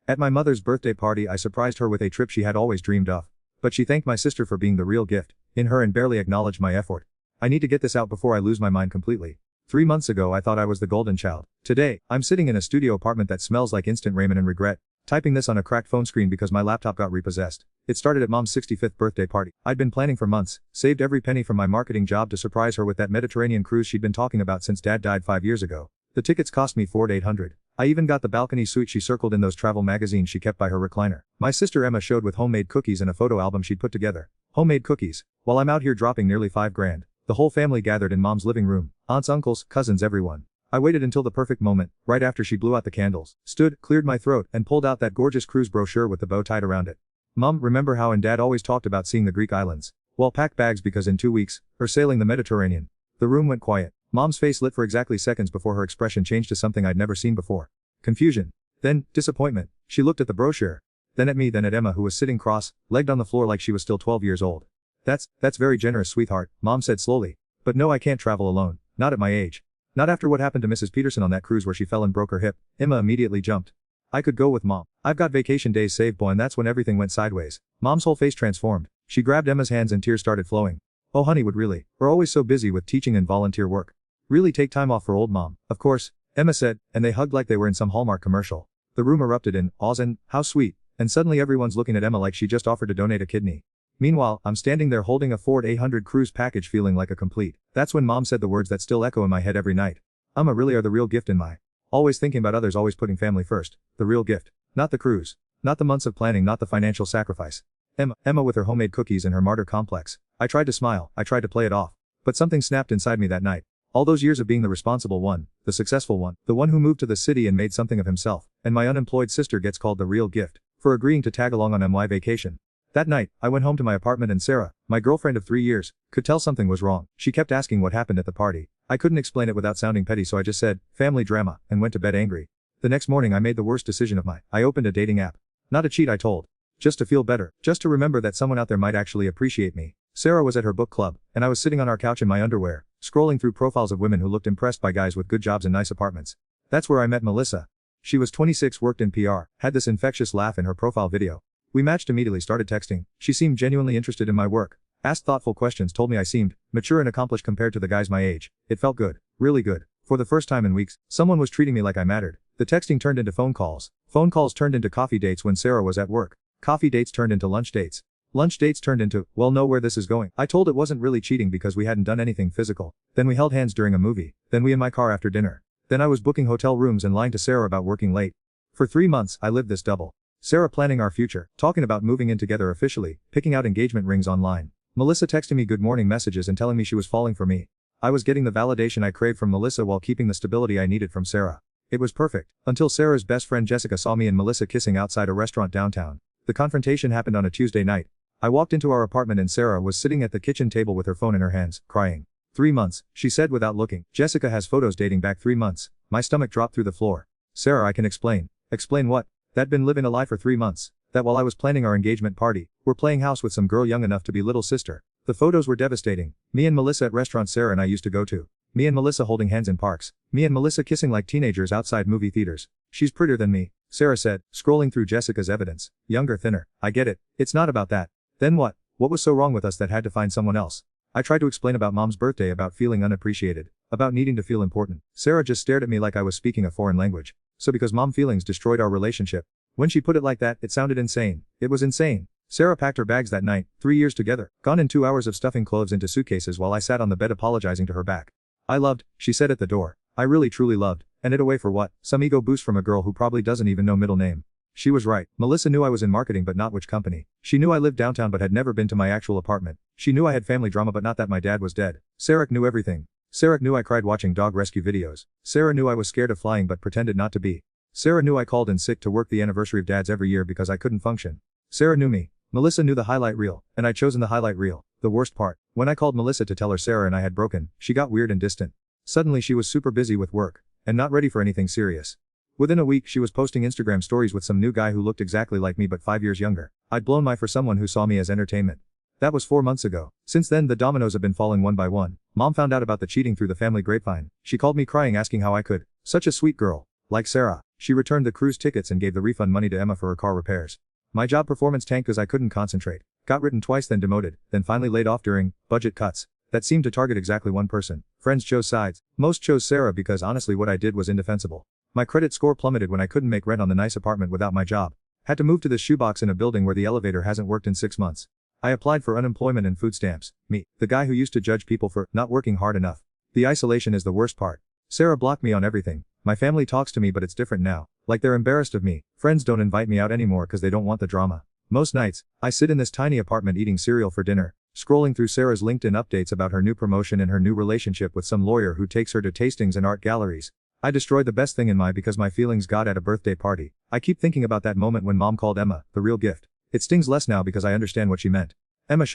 At my mother's birthday party I surprised her with a trip she had always dreamed of. But she thanked my sister for being the real gift in her and barely acknowledged my effort. I need to get this out before I lose my mind completely. 3 months ago I thought I was the golden child. Today, I'm sitting in a studio apartment that smells like instant ramen and regret, typing this on a cracked phone screen because my laptop got repossessed. It started at Mom's 65th birthday party. I'd been planning for months, saved every penny from my marketing job to surprise her with that Mediterranean cruise she'd been talking about since Dad died 5 years ago. The tickets cost me $400. I even got the balcony suite she circled in those travel magazines she kept by her recliner. My sister Emma showed with homemade cookies and a photo album she'd put together. Homemade cookies. While I'm out here dropping nearly $5,000. The whole family gathered in Mom's living room. Aunts, uncles, cousins, everyone. I waited until the perfect moment, right after she blew out the candles, stood, cleared my throat, and pulled out that gorgeous cruise brochure with the bow tied around it. Mom, remember how and Dad always talked about seeing the Greek islands? Well, pack bags because in 2 weeks, we're sailing the Mediterranean. The room went quiet. Mom's face lit for exactly seconds before her expression changed to something I'd never seen before. Confusion. Then, disappointment. She looked at the brochure. Then at me, then at Emma, who was sitting cross-legged on the floor like she was still 12 years old. That's very generous, sweetheart, Mom said slowly. But no, I can't travel alone. Not at my age. Not after what happened to Mrs. Peterson on that cruise where she fell and broke her hip. Emma immediately jumped. I could go with Mom. I've got vacation days saved, boy, and that's when everything went sideways. Mom's whole face transformed. She grabbed Emma's hands and tears started flowing. Oh honey, would really? We're always so busy with teaching and volunteer work. Really take time off for old Mom. Of course, Emma said, and they hugged like they were in some Hallmark commercial. The room erupted in awes and, how sweet, and suddenly everyone's looking at Emma like she just offered to donate a kidney. Meanwhile, I'm standing there holding a Ford 800 cruise package feeling like a complete. That's when Mom said the words that still echo in my head every night. Really are the real gift in my. Always thinking about others, always putting family first. The real gift. Not the cruise. Not the months of planning, not the financial sacrifice. Emma with her homemade cookies and her martyr complex. I tried to smile, I tried to play it off. But something snapped inside me that night. All those years of being the responsible one, the successful one, the one who moved to the city and made something of himself, and my unemployed sister gets called the real gift, for agreeing to tag along on my vacation. That night, I went home to my apartment and Sarah, my girlfriend of 3 years, could tell something was wrong. She kept asking what happened at the party. I couldn't explain it without sounding petty, so I just said, family drama, and went to bed angry. The next morning I made the worst decision of my. I opened a dating app. Not to cheat, I told. Just to feel better, just to remember that someone out there might actually appreciate me. Sarah was at her book club, and I was sitting on our couch in my underwear, scrolling through profiles of women who looked impressed by guys with good jobs and nice apartments. That's where I met Melissa. She was 26, worked in PR, had this infectious laugh in her profile video. We matched immediately, started texting. She seemed genuinely interested in my work. Asked thoughtful questions, told me I seemed mature and accomplished compared to the guys my age. It felt good. Really good. For the first time in weeks, someone was treating me like I mattered. The texting turned into phone calls. Phone calls turned into coffee dates when Sarah was at work. Coffee dates turned into lunch dates. Lunch dates turned into, well, know where this is going. I told it wasn't really cheating because we hadn't done anything physical. Then we held hands during a movie. Then we in my car after dinner. Then I was booking hotel rooms and lying to Sarah about working late. For 3 months, I lived this double. Sarah planning our future, talking about moving in together officially, picking out engagement rings online. Melissa texting me good morning messages and telling me she was falling for me. I was getting the validation I craved from Melissa while keeping the stability I needed from Sarah. It was perfect, until Sarah's best friend Jessica saw me and Melissa kissing outside a restaurant downtown. The confrontation happened on a Tuesday night. I walked into our apartment and Sarah was sitting at the kitchen table with her phone in her hands, crying. 3 months, she said without looking. Jessica has photos dating back 3 months. My stomach dropped through the floor. Sarah, I can explain. Explain what? That been living a lie for 3 months. That while I was planning our engagement party, we're playing house with some girl young enough to be little sister. The photos were devastating. Me and Melissa at restaurants Sarah and I used to go to. Me and Melissa holding hands in parks. Me and Melissa kissing like teenagers outside movie theaters. She's prettier than me, Sarah said, scrolling through Jessica's evidence. Younger, thinner. I get it. It's not about that. Then what? What was so wrong with us that had to find someone else? I tried to explain about Mom's birthday, about feeling unappreciated, about needing to feel important. Sarah just stared at me like I was speaking a foreign language. So because Mom feelings destroyed our relationship. When she put it like that, it sounded insane. It was insane. Sarah packed her bags that night, 3 years together, gone in 2 hours of stuffing clothes into suitcases while I sat on the bed apologizing to her back. I loved, she said at the door. I really truly loved. And it away for what? Some ego boost from a girl who probably doesn't even know middle name. She was right. Melissa knew I was in marketing but not which company. She knew I lived downtown but had never been to my actual apartment. She knew I had family drama but not that my dad was dead. Sarah knew everything. Sarah knew I cried watching dog rescue videos. Sarah knew I was scared of flying but pretended not to be. Sarah knew I called in sick to work the anniversary of Dad's every year because I couldn't function. Sarah knew me. Melissa knew the highlight reel, and I'd chosen the highlight reel. The worst part, when I called Melissa to tell her Sarah and I had broken, she got weird and distant. Suddenly she was super busy with work, and not ready for anything serious. Within a week she was posting Instagram stories with some new guy who looked exactly like me but 5 years younger. I'd blown my for someone who saw me as entertainment. That was 4 months ago. Since then the dominoes have been falling one by one. Mom found out about the cheating through the family grapevine. She called me crying asking how I could. Such a sweet girl. Like Sarah. She returned the cruise tickets and gave the refund money to Emma for her car repairs. My job performance tanked cause I couldn't concentrate. Got written twice, then demoted, then finally laid off during budget cuts that seemed to target exactly one person. Friends chose sides. Most chose Sarah because honestly what I did was indefensible. My credit score plummeted when I couldn't make rent on the nice apartment without my job. Had to move to this shoebox in a building where the elevator hasn't worked in 6 months. I applied for unemployment and food stamps. Me, the guy who used to judge people for not working hard enough. The isolation is the worst part. Sarah blocked me on everything. My family talks to me but it's different now. Like they're embarrassed of me. Friends don't invite me out anymore cause they don't want the drama. Most nights, I sit in this tiny apartment eating cereal for dinner, scrolling through Sarah's LinkedIn updates about her new promotion and her new relationship with some lawyer who takes her to tastings and art galleries. I destroyed the best thing in my because my feelings got at a birthday party. I keep thinking about that moment when mom called Emma the real gift. It stings less now because I understand what she meant. Emma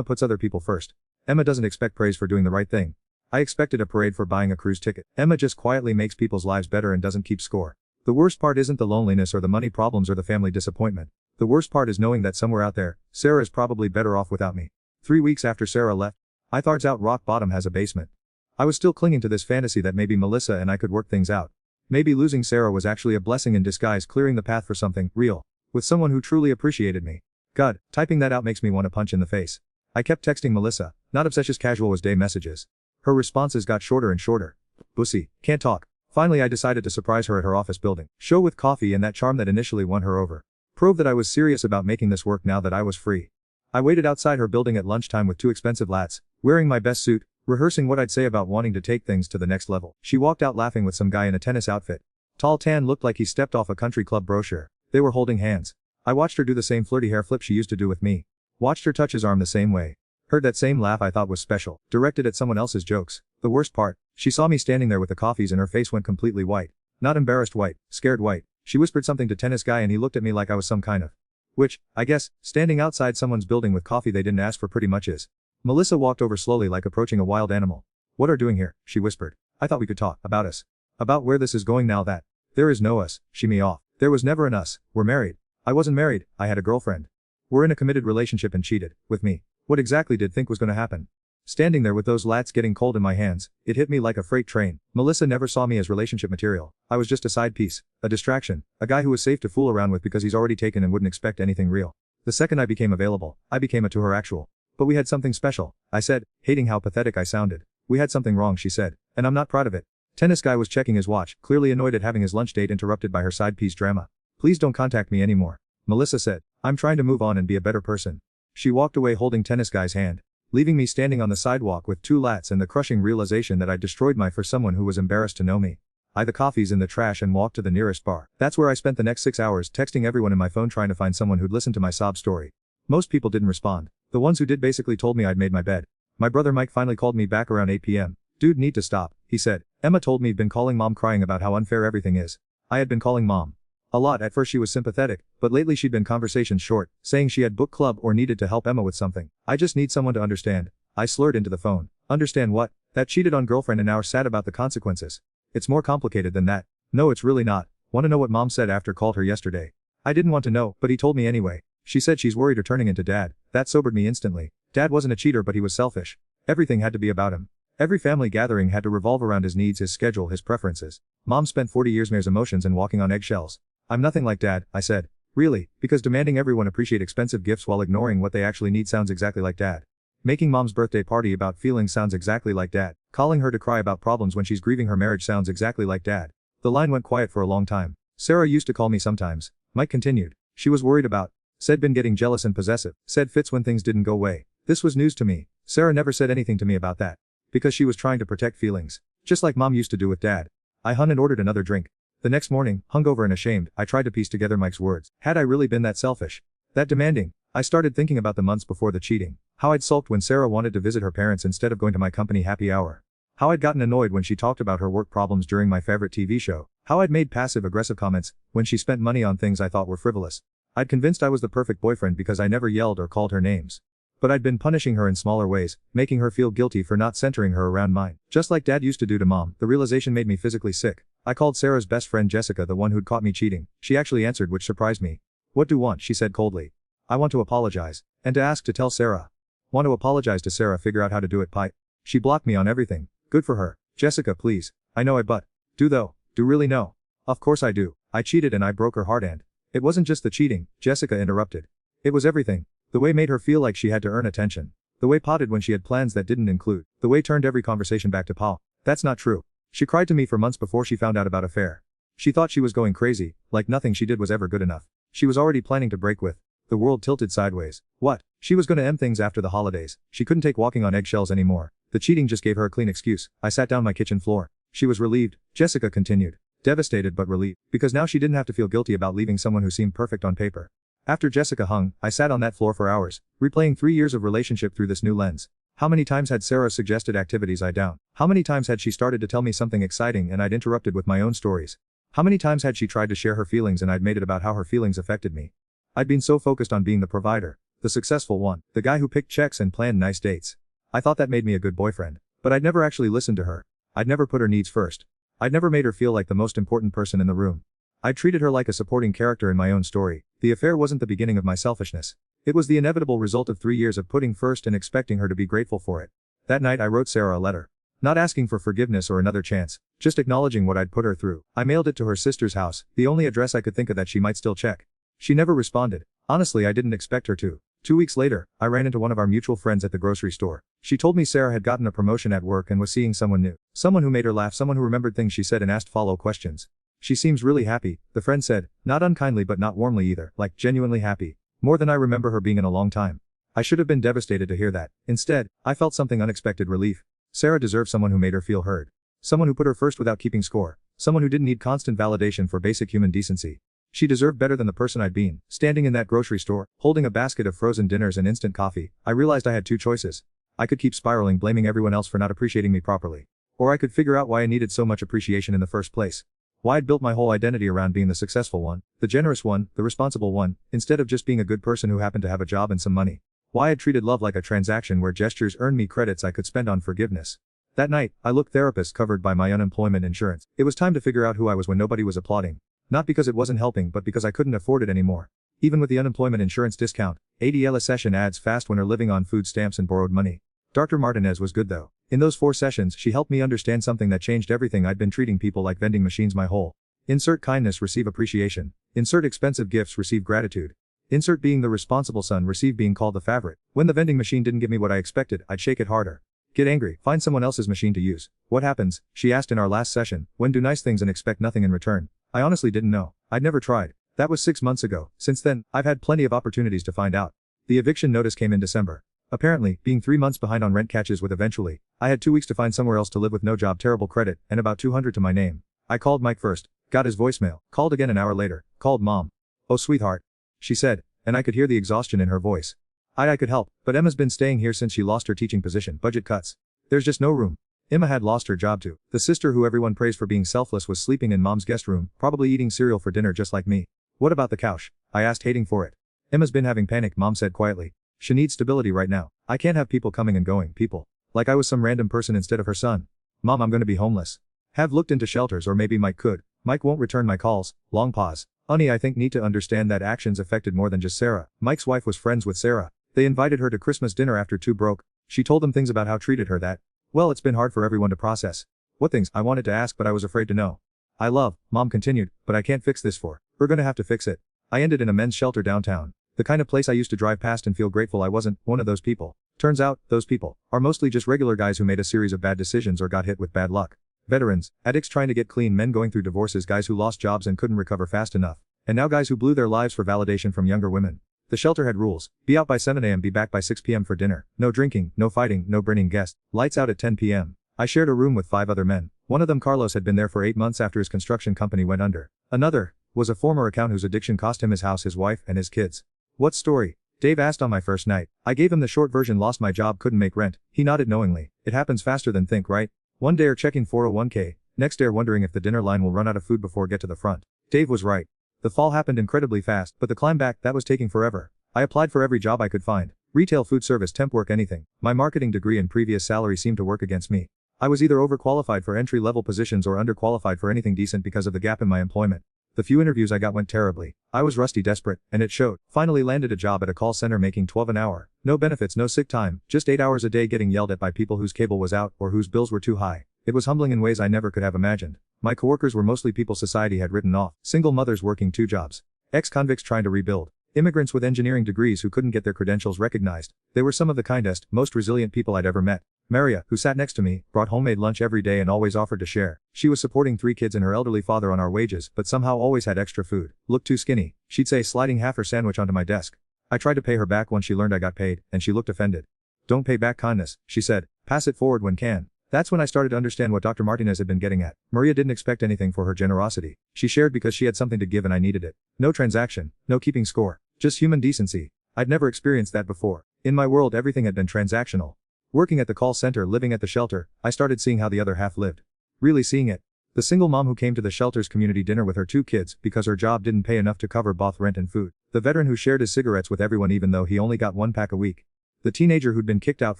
puts other people first. Emma doesn't expect praise for doing the right thing. I expected a parade for buying a cruise ticket. Emma just quietly makes people's lives better and doesn't keep score. The worst part isn't the loneliness or the money problems or the family disappointment. The worst part is knowing that somewhere out there, Sarah is probably better off without me. 3 weeks after Sarah left, I thought out rock bottom has a basement. I was still clinging to this fantasy that maybe Melissa and I could work things out. Maybe losing Sarah was actually a blessing in disguise, clearing the path for something real, with someone who truly appreciated me. God, typing that out makes me want to punch in the face. I kept texting Melissa, not obsessed as casual as day messages. Her responses got shorter and shorter. Bussy, can't talk. Finally I decided to surprise her at her office building. Show with coffee and that charm that initially won her over. Prove that I was serious about making this work now that I was free. I waited outside her building at lunchtime with 2 expensive lats, wearing my best suit, rehearsing what I'd say about wanting to take things to the next level. She walked out laughing with some guy in a tennis outfit. Tall tan, looked like he stepped off a country club brochure. They were holding hands. I watched her do the same flirty hair flip she used to do with me. Watched her touch his arm the same way. Heard that same laugh I thought was special, directed at someone else's jokes. The worst part, she saw me standing there with the coffees and her face went completely white. Not embarrassed white, scared white. She whispered something to tennis guy and he looked at me like I was some kind of witch, I guess. Standing outside someone's building with coffee they didn't ask for pretty much is. Melissa walked over slowly like approaching a wild animal. What are you doing here? She whispered. I thought we could talk about us. About where this is going now that there is no us. She me off. There was never an us. We're married. I wasn't married, I had a girlfriend. We're in a committed relationship and cheated with me. What exactly did think was gonna happen? Standing there with those lats getting cold in my hands, it hit me like a freight train. Melissa never saw me as relationship material. I was just a side piece, a distraction, a guy who was safe to fool around with because he's already taken and wouldn't expect anything real. The second I became available, I became a to her actual. But we had something special, I said, hating how pathetic I sounded. We had something wrong, she said, and I'm not proud of it. Tennis guy was checking his watch, clearly annoyed at having his lunch date interrupted by her side piece drama. Please don't contact me anymore. Melissa said, I'm trying to move on and be a better person. She walked away holding tennis guy's hand, leaving me standing on the sidewalk with 2 lats and the crushing realization that I'd destroyed my for someone who was embarrassed to know me. I the coffees in the trash and walked to the nearest bar. That's where I spent the next 6 hours texting everyone in my phone trying to find someone who'd listen to my sob story. Most people didn't respond. The ones who did basically told me I'd made my bed. My brother Mike finally called me back around 8 p.m. Dude, need to stop, he said. Emma told me he'd been calling mom crying about how unfair everything is. I had been calling mom a lot. At first she was sympathetic, but lately she'd been conversations short, saying she had book club or needed to help Emma with something. I just need someone to understand. I slurred into the phone. Understand what? That cheated on girlfriend and now are sad about the consequences. It's more complicated than that. No, it's really not. Want to know what mom said after called her yesterday? I didn't want to know, but he told me anyway. She said she's worried her turning into dad. That sobered me instantly. Dad wasn't a cheater, but he was selfish. Everything had to be about him. Every family gathering had to revolve around his needs, his schedule, his preferences. Mom spent 40 years his emotions and walking on eggshells. I'm nothing like dad, I said. Really, because demanding everyone appreciate expensive gifts while ignoring what they actually need sounds exactly like dad. Making mom's birthday party about feelings sounds exactly like dad. Calling her to cry about problems when she's grieving her marriage sounds exactly like dad. The line went quiet for a long time. Sarah used to call me sometimes. Mike continued. She was worried about. Said been getting jealous and possessive. Said fits when things didn't go way. This was news to me. Sarah never said anything to me about that. Because she was trying to protect feelings. Just like mom used to do with dad. I and ordered another drink. The next morning, hungover and ashamed, I tried to piece together Mike's words. Had I really been that selfish? That demanding? I started thinking about the months before the cheating. How I'd sulked when Sarah wanted to visit her parents instead of going to my company happy hour. How I'd gotten annoyed when she talked about her work problems during my favorite TV show. How I'd made passive-aggressive comments when she spent money on things I thought were frivolous. I'd convinced I was the perfect boyfriend because I never yelled or called her names. But I'd been punishing her in smaller ways, making her feel guilty for not centering her around mine. Just like dad used to do to mom. The realization made me physically sick. I called Sarah's best friend Jessica, the one who'd caught me cheating. She actually answered, which surprised me. What do you want? She said coldly. I want to apologize. And to ask to tell Sarah. Want to apologize to Sarah, figure out how to do it, pipe. She blocked me on everything. Good for her. Jessica, please. I know I but. Do though. Do really know? Of course I do. I cheated and I broke her heart and. It wasn't just the cheating, Jessica interrupted. It was everything. The way made her feel like she had to earn attention. The way potted when she had plans that didn't include. The way turned every conversation back to Pa. That's not true. She cried to me for months before she found out about affair. She thought she was going crazy, like nothing she did was ever good enough. She was already planning to break with. The world tilted sideways. What? She was gonna end things after the holidays. She couldn't take walking on eggshells anymore. The cheating just gave her a clean excuse. I sat down my kitchen floor. She was relieved, Jessica continued. Devastated but relieved, because now she didn't have to feel guilty about leaving someone who seemed perfect on paper. After Jessica hung, I sat on that floor for hours, replaying 3 years of relationship through this new lens. How many times had Sarah suggested activities I down? How many times had she started to tell me something exciting and I'd interrupted with my own stories? How many times had she tried to share her feelings and I'd made it about how her feelings affected me? I'd been so focused on being the provider, the successful one, the guy who picked checks and planned nice dates. I thought that made me a good boyfriend, but I'd never actually listened to her. I'd never put her needs first. I'd never made her feel like the most important person in the room. I treated her like a supporting character in my own story. The affair wasn't the beginning of my selfishness. It was the inevitable result of 3 years of putting first and expecting her to be grateful for it. That night I wrote Sarah a letter. Not asking for forgiveness or another chance, just acknowledging what I'd put her through. I mailed it to her sister's house, the only address I could think of that she might still check. She never responded. Honestly, I didn't expect her to. 2 weeks later, I ran into one of our mutual friends at the grocery store. She told me Sarah had gotten a promotion at work and was seeing someone new. Someone who made her laugh, someone who remembered things she said and asked follow questions. She seems really happy, the friend said, not unkindly but not warmly either, like genuinely happy. More than I remember her being in a long time. I should have been devastated to hear that. Instead, I felt something unexpected relief. Sarah deserved someone who made her feel heard. Someone who put her first without keeping score. Someone who didn't need constant validation for basic human decency. She deserved better than the person I'd been. Standing in that grocery store, holding a basket of frozen dinners and instant coffee, I realized I had 2 choices. I could keep spiraling blaming everyone else for not appreciating me properly. Or I could figure out why I needed so much appreciation in the first place. Why I'd built my whole identity around being the successful one, the generous one, the responsible one, instead of just being a good person who happened to have a job and some money. Why I'd treated love like a transaction where gestures earned me credits I could spend on forgiveness. That night, I looked therapist covered by my unemployment insurance. It was time to figure out who I was when nobody was applauding. Not because it wasn't helping but because I couldn't afford it anymore. Even with the unemployment insurance discount, ADL session adds fast when you're living on food stamps and borrowed money. Dr. Martinez was good though. In those 4 sessions she helped me understand something that changed everything. I'd been treating people like vending machines my whole. Insert kindness, receive appreciation. Insert expensive gifts, receive gratitude. Insert being the responsible son, receive being called the favorite. When the vending machine didn't give me what I expected, I'd shake it harder. Get angry, find someone else's machine to use. What happens? She asked in our last session. When do nice things and expect nothing in return? I honestly didn't know. I'd never tried. That was 6 months ago. Since then, I've had plenty of opportunities to find out. The eviction notice came in December. Apparently, being 3 months behind on rent catches with eventually. I had 2 weeks to find somewhere else to live with no job, terrible credit, and about 200 to my name. I called Mike first. Got his voicemail. Called again an hour later. Called Mom. Oh sweetheart. She said, and I could hear the exhaustion in her voice. I could help, but Emma's been staying here since she lost her teaching position. Budget cuts. There's just no room. Emma had lost her job too. The sister who everyone praised for being selfless was sleeping in Mom's guest room, probably eating cereal for dinner just like me. What about the couch? I asked, hating for it. Emma's been having panic, Mom said quietly. She needs stability right now. I can't have people coming and going, people. Like I was some random person instead of her son. Mom, I'm gonna be homeless. Have looked into shelters, or maybe Mike could. Mike won't return my calls. Long pause. Honey, I think need to understand that actions affected more than just Sarah. Mike's wife was friends with Sarah. They invited her to Christmas dinner after 2 broke. She told them things about how treated her that. Well, it's been hard for everyone to process. What things? I wanted to ask but I was afraid to know. I love, Mom continued, but I can't fix this for. We're gonna have to fix it. I ended in a men's shelter downtown. The kind of place I used to drive past and feel grateful I wasn't one of those people. Turns out, those people are mostly just regular guys who made a series of bad decisions or got hit with bad luck. Veterans, addicts trying to get clean, men going through divorces, guys who lost jobs and couldn't recover fast enough. And now guys who blew their lives for validation from younger women. The shelter had rules. Be out by 7 a.m., be back by 6 p.m. for dinner. No drinking, no fighting, no bringing guests. Lights out at 10 p.m. I shared a room with 5 other men. One of them, Carlos, had been there for 8 months after his construction company went under. Another was a former accountant whose addiction cost him his house, his wife, and his kids. What story? Dave asked on my first night. I gave him the short version, lost my job, couldn't make rent. He nodded knowingly. It happens faster than think, right? One day checking 401k, next day wondering if the dinner line will run out of food before get to the front. Dave was right. The fall happened incredibly fast, but the climb back, that was taking forever. I applied for every job I could find. Retail, food service, temp work, anything. My marketing degree and previous salary seemed to work against me. I was either overqualified for entry-level positions or underqualified for anything decent because of the gap in my employment. The few interviews I got went terribly. I was rusty, desperate, and it showed. Finally landed a job at a call center making $12 an hour. No benefits, no sick time, just 8 hours a day getting yelled at by people whose cable was out or whose bills were too high. It was humbling in ways I never could have imagined. My coworkers were mostly people society had written off, single mothers working 2 jobs, ex-convicts trying to rebuild, immigrants with engineering degrees who couldn't get their credentials recognized. They were some of the kindest, most resilient people I'd ever met. Maria, who sat next to me, brought homemade lunch every day and always offered to share. She was supporting 3 kids and her elderly father on our wages, but somehow always had extra food. Looked too skinny, she'd say, sliding half her sandwich onto my desk. I tried to pay her back once she learned I got paid, and she looked offended. Don't pay back kindness, she said. Pass it forward when can. That's when I started to understand what Dr. Martinez had been getting at. Maria didn't expect anything for her generosity. She shared because she had something to give and I needed it. No transaction, no keeping score. Just human decency. I'd never experienced that before. In my world everything had been transactional. Working at the call center, living at the shelter, I started seeing how the other half lived. Really seeing it. The single mom who came to the shelter's community dinner with her 2 kids because her job didn't pay enough to cover both rent and food. The veteran who shared his cigarettes with everyone even though he only got 1 pack a week. The teenager who'd been kicked out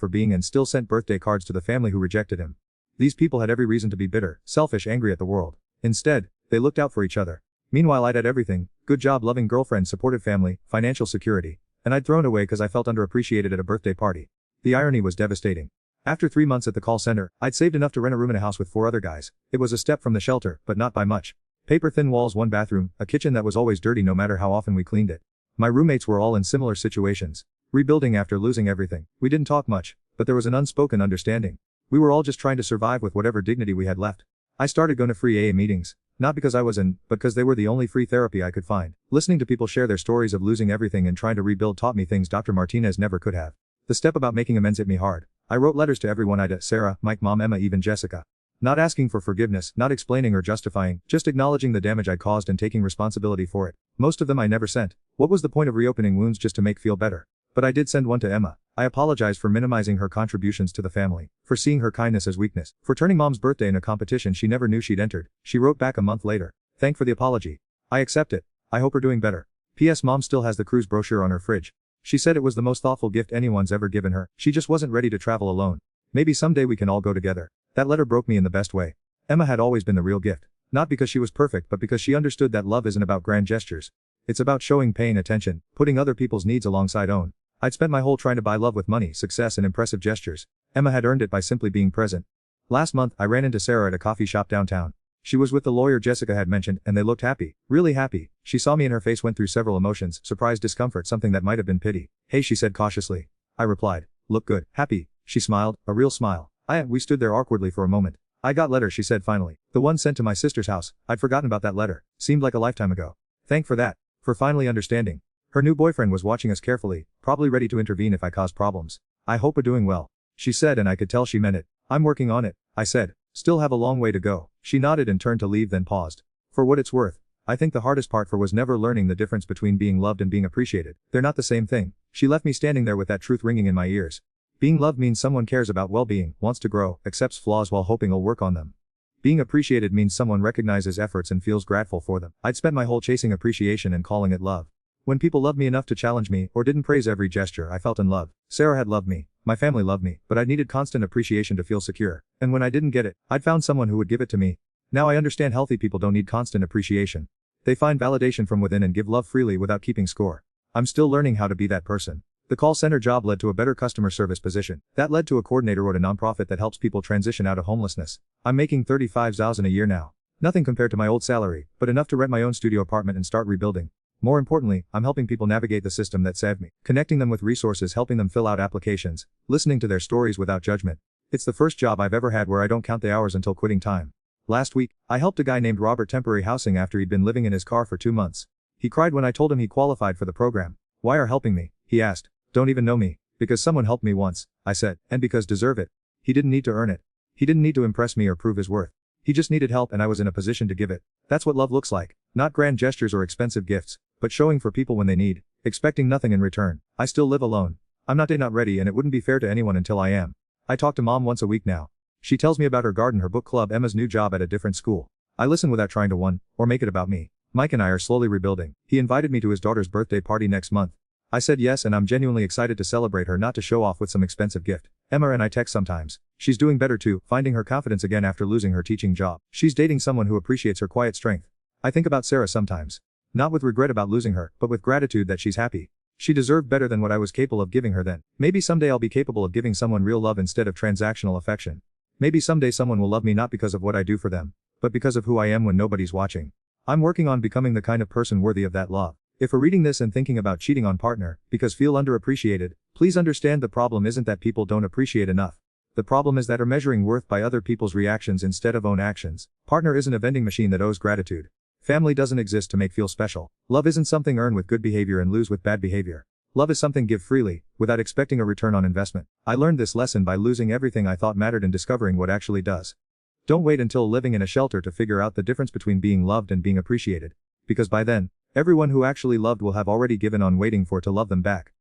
for being and still sent birthday cards to the family who rejected him. These people had every reason to be bitter, selfish, angry at the world. Instead, they looked out for each other. Meanwhile I'd had everything: good job, loving girlfriend, supportive family, financial security. And I'd thrown it away because I felt underappreciated at a birthday party. The irony was devastating. After 3 months at the call center, I'd saved enough to rent a room in a house with 4 other guys. It was a step from the shelter, but not by much. Paper-thin walls, 1 bathroom, a kitchen that was always dirty no matter how often we cleaned it. My roommates were all in similar situations. Rebuilding after losing everything. We didn't talk much, but there was an unspoken understanding. We were all just trying to survive with whatever dignity we had left. I started going to free AA meetings. Not because I was in, but because they were the only free therapy I could find. Listening to people share their stories of losing everything and trying to rebuild taught me things Dr. Martinez never could have. The step about making amends hit me hard. I wrote letters to everyone I'd Sarah, Mike, Mom, Emma, even Jessica. Not asking for forgiveness, not explaining or justifying, just acknowledging the damage I'd caused and taking responsibility for it. Most of them I never sent. What was the point of reopening wounds just to make feel better? But I did send one to Emma. I apologized for minimizing her contributions to the family, for seeing her kindness as weakness, for turning Mom's birthday in a competition she never knew she'd entered. She wrote back a month later. Thank for the apology. I accept it. I hope her doing better. P.S. Mom still has the cruise brochure on her fridge. She said it was the most thoughtful gift anyone's ever given her. She just wasn't ready to travel alone. Maybe someday we can all go together. That letter broke me in the best way. Emma had always been the real gift. Not because she was perfect, but because she understood that love isn't about grand gestures. It's about showing, paying attention, putting other people's needs alongside own. I'd spent my whole trying to buy love with money, success, and impressive gestures. Emma had earned it by simply being present. Last month, I ran into Sarah at a coffee shop downtown. She was with the lawyer Jessica had mentioned, and they looked happy. Really happy. She saw me and her face went through several emotions: surprise, discomfort, something that might have been pity. Hey, she said cautiously. I replied, look good, happy. She smiled, a real smile. We stood there awkwardly for a moment. I got letter, she said finally. The one sent to my sister's house. I'd forgotten about that letter. Seemed like a lifetime ago. Thank for that. For finally understanding. Her new boyfriend was watching us carefully, probably ready to intervene if I caused problems. I hope we're doing well. She said, and I could tell she meant it. I'm working on it, I said. Still have a long way to go. She nodded and turned to leave, then paused. For what it's worth, I think the hardest part for was never learning the difference between being loved and being appreciated. They're not the same thing. She left me standing there with that truth ringing in my ears. Being loved means someone cares about well-being, wants to grow, accepts flaws while hoping I'll work on them. Being appreciated means someone recognizes efforts and feels grateful for them. I'd spent my whole chasing appreciation and calling it love. When people loved me enough to challenge me, or didn't praise every gesture, I felt in love. Sarah had loved me. My family loved me, but I needed constant appreciation to feel secure. And when I didn't get it, I'd found someone who would give it to me. Now I understand healthy people don't need constant appreciation. They find validation from within and give love freely without keeping score. I'm still learning how to be that person. The call center job led to a better customer service position. That led to a coordinator at a nonprofit that helps people transition out of homelessness. I'm making $35,000 a year now. Nothing compared to my old salary, but enough to rent my own studio apartment and start rebuilding. More importantly, I'm helping people navigate the system that saved me, connecting them with resources, helping them fill out applications, listening to their stories without judgment. It's the first job I've ever had where I don't count the hours until quitting time. Last week, I helped a guy named Robert temporary housing after he'd been living in his car for 2 months. He cried when I told him he qualified for the program. Why are helping me? He asked. Don't even know me. Because someone helped me once, I said, and because deserve it. He didn't need to earn it. He didn't need to impress me or prove his worth. He just needed help and I was in a position to give it. That's what love looks like. Not grand gestures or expensive gifts, but showing for people when they need, expecting nothing in return. I still live alone. I'm not ready and it wouldn't be fair to anyone until I am. I talk to Mom once a week now. She tells me about her garden, her book club, Emma's new job at a different school. I listen without trying to win, or make it about me. Mike and I are slowly rebuilding. He invited me to his daughter's birthday party next month. I said yes and I'm genuinely excited to celebrate her, not to show off with some expensive gift. Emma and I text sometimes. She's doing better too, finding her confidence again after losing her teaching job. She's dating someone who appreciates her quiet strength. I think about Sarah sometimes. Not with regret about losing her, but with gratitude that she's happy. She deserved better than what I was capable of giving her then. Maybe someday I'll be capable of giving someone real love instead of transactional affection. Maybe someday someone will love me not because of what I do for them, but because of who I am when nobody's watching. I'm working on becoming the kind of person worthy of that love. If we're reading this and thinking about cheating on partner, because feel underappreciated, please understand the problem isn't that people don't appreciate enough. The problem is that are measuring worth by other people's reactions instead of own actions. Partner isn't a vending machine that owes gratitude. Family doesn't exist to make feel special. Love isn't something earn with good behavior and lose with bad behavior. Love is something give freely, without expecting a return on investment. I learned this lesson by losing everything I thought mattered and discovering what actually does. Don't wait until living in a shelter to figure out the difference between being loved and being appreciated. Because by then, everyone who actually loved will have already given on waiting for it to love them back.